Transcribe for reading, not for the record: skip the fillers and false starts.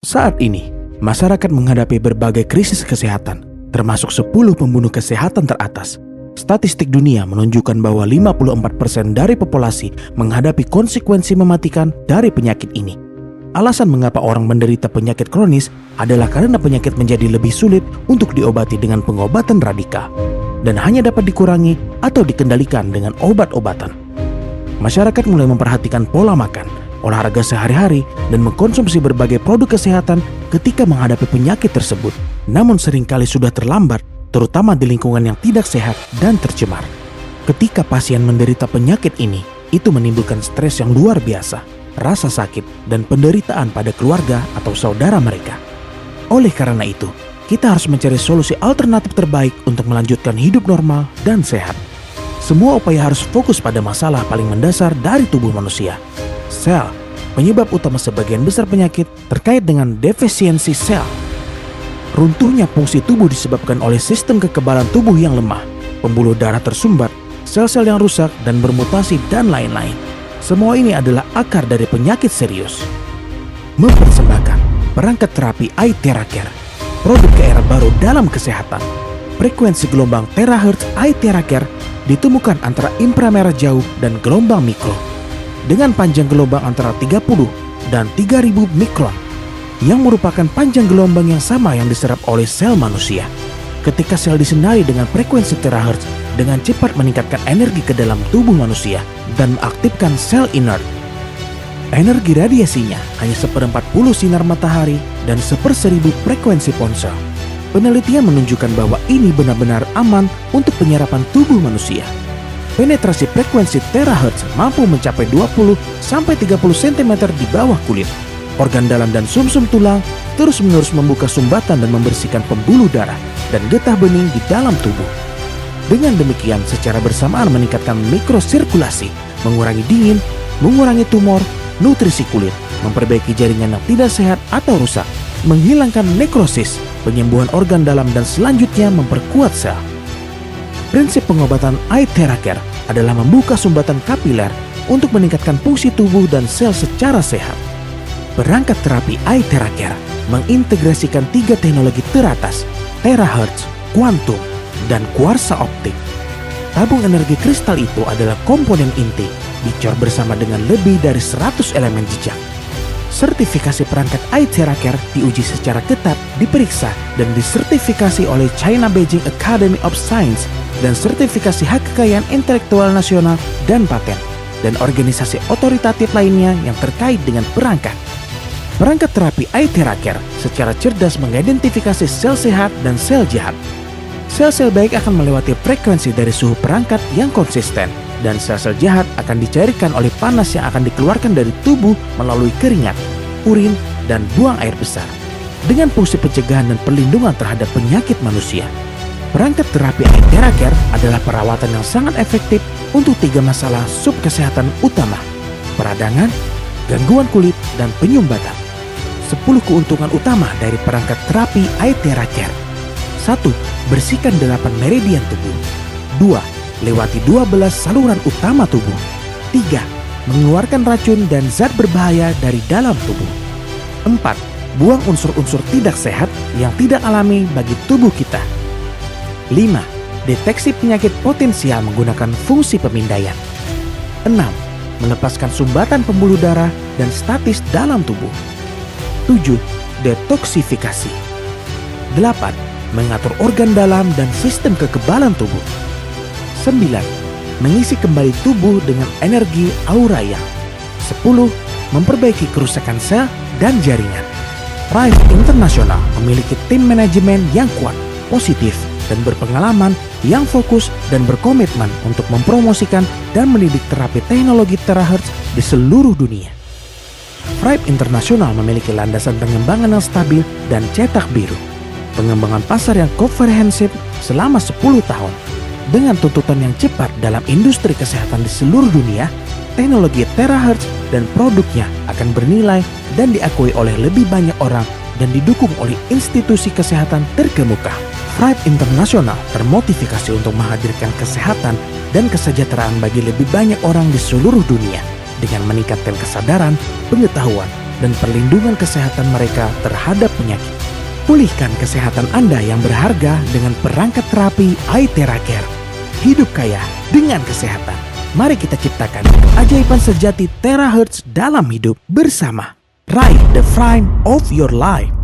Saat ini, masyarakat menghadapi berbagai krisis kesehatan, termasuk 10 pembunuh kesehatan teratas. Statistik dunia menunjukkan bahwa 54% dari populasi menghadapi konsekuensi mematikan dari penyakit ini. Alasan mengapa orang menderita penyakit kronis adalah karena penyakit menjadi lebih sulit untuk diobati dengan pengobatan radikal dan hanya dapat dikurangi atau dikendalikan dengan obat-obatan. Masyarakat mulai memperhatikan pola makan, olahraga sehari-hari, dan mengkonsumsi berbagai produk kesehatan ketika menghadapi penyakit tersebut. Namun seringkali sudah terlambat, terutama di lingkungan yang tidak sehat dan tercemar. Ketika pasien menderita penyakit ini, itu menimbulkan stres yang luar biasa, rasa sakit, dan penderitaan pada keluarga atau saudara mereka. Oleh karena itu, kita harus mencari solusi alternatif terbaik untuk melanjutkan hidup normal dan sehat. Semua upaya harus fokus pada masalah paling mendasar dari tubuh manusia. Sel, penyebab utama sebagian besar penyakit terkait dengan defisiensi sel. Runtuhnya fungsi tubuh disebabkan oleh sistem kekebalan tubuh yang lemah, pembuluh darah tersumbat, sel-sel yang rusak dan bermutasi, dan lain-lain. Semua ini adalah akar dari penyakit serius. Mempersembahkan perangkat terapi iTheraCare, produk ke era baru dalam kesehatan. Frekuensi gelombang terahertz iTheraCare ditemukan antara inframerah jauh dan gelombang mikro, dengan panjang gelombang antara 30 dan 3000 mikron, yang merupakan panjang gelombang yang sama yang diserap oleh sel manusia. Ketika sel disenari dengan frekuensi terahertz, dengan cepat meningkatkan energi ke dalam tubuh manusia dan mengaktifkan sel inert. Energi radiasinya hanya 1/40 sinar matahari dan 1/1000 frekuensi ponsel. Penelitian menunjukkan bahwa ini benar-benar aman untuk penyerapan tubuh manusia. Penetrasi frekuensi terahertz mampu mencapai 20-30 cm di bawah kulit, organ dalam dan sumsum tulang, terus-menerus membuka sumbatan dan membersihkan pembuluh darah dan getah bening di dalam tubuh. Dengan demikian, secara bersamaan meningkatkan mikrosirkulasi, mengurangi dingin, mengurangi tumor, nutrisi kulit, memperbaiki jaringan yang tidak sehat atau rusak, menghilangkan nekrosis, penyembuhan organ dalam, dan selanjutnya memperkuat sel. Prinsip pengobatan iTheraCare adalah membuka sumbatan kapiler untuk meningkatkan fungsi tubuh dan sel secara sehat. Perangkat terapi iTheraCare mengintegrasikan 3 teknologi teratas, terahertz, kuantum, dan kuarsa optik. Tabung energi kristal itu adalah komponen inti, dicor bersama dengan lebih dari 100 elemen jejak. Sertifikasi perangkat iTheraCare diuji secara ketat, diperiksa, dan disertifikasi oleh China Beijing Academy of Science dan sertifikasi hak kekayaan intelektual nasional dan paten, dan organisasi otoritatif lainnya yang terkait dengan perangkat. Perangkat terapi iTheraCare secara cerdas mengidentifikasi sel sehat dan sel jahat. Sel-sel baik akan melewati frekuensi dari suhu perangkat yang konsisten, dan sel-sel jahat akan dicairkan oleh panas yang akan dikeluarkan dari tubuh melalui keringat, urin, dan buang air besar. Dengan fungsi pencegahan dan perlindungan terhadap penyakit manusia, perangkat terapi iTheraCare adalah perawatan yang sangat efektif untuk 3 masalah sub kesehatan utama: peradangan, gangguan kulit, dan penyumbatan. 10 keuntungan utama dari perangkat terapi iTheraCare. 1. Bersihkan 8 meridian tubuh. 2. Lewati 12 saluran utama tubuh. 3. Mengeluarkan racun dan zat berbahaya dari dalam tubuh. 4. Buang unsur-unsur tidak sehat yang tidak alami bagi tubuh kita. 5. Deteksi penyakit potensial menggunakan fungsi pemindaian. 6. Melepaskan sumbatan pembuluh darah dan statis dalam tubuh. 7. Detoksifikasi. 8. Mengatur organ dalam dan sistem kekebalan tubuh. 9. Mengisi kembali tubuh dengan energi aura yang. 10. Memperbaiki kerusakan sel dan jaringan. Thrive International memiliki tim manajemen yang kuat, positif, dan berpengalaman yang fokus dan berkomitmen untuk mempromosikan dan mendidik terapi teknologi terahertz di seluruh dunia. Thrive International memiliki landasan pengembangan yang stabil dan cetak biru. Pengembangan pasar yang komprehensif selama 10 tahun. Dengan tuntutan yang cepat dalam industri kesehatan di seluruh dunia, teknologi terahertz dan produknya akan bernilai dan diakui oleh lebih banyak orang dan didukung oleh institusi kesehatan terkemuka. Thrive International termotivasi untuk menghadirkan kesehatan dan kesejahteraan bagi lebih banyak orang di seluruh dunia dengan meningkatkan kesadaran, pengetahuan, dan perlindungan kesehatan mereka terhadap penyakit. Pulihkan kesehatan Anda yang berharga dengan perangkat terapi iTeracare. Hidup kaya dengan kesehatan. Mari kita ciptakan keajaiban sejati terahertz dalam hidup bersama. Ride the Prime of your life.